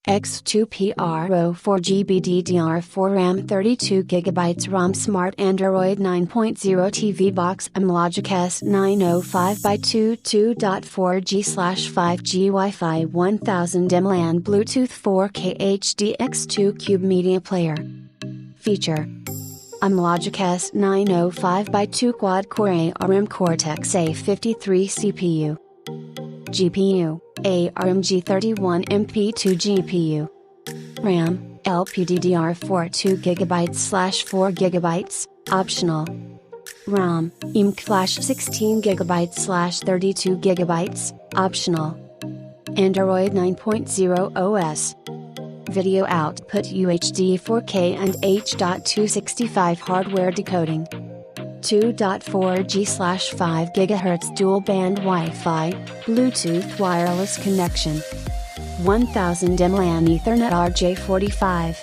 S905X2 4GB DDR4 RAM 32GB ROM Smart Android 9.0 TV box Amlogic S905X2 2.4G/5G Wi-Fi 1000 mLAN Bluetooth 4K HDX2 Cube Media Player. Feature: Amlogic S905X2 Quad Core ARM Cortex A53 CPU. GPU: ARM G31MP2 GPU. RAM: LPDDR4 2GB/4GB, optional. ROM: eMMC Flash 16GB/32GB, optional. Android 9.0 OS. Video output UHD 4K and H.265 hardware decoding. 2.4G/5 GHz dual band Wi-Fi, Bluetooth wireless connection. 1000 mLAN Ethernet RJ45.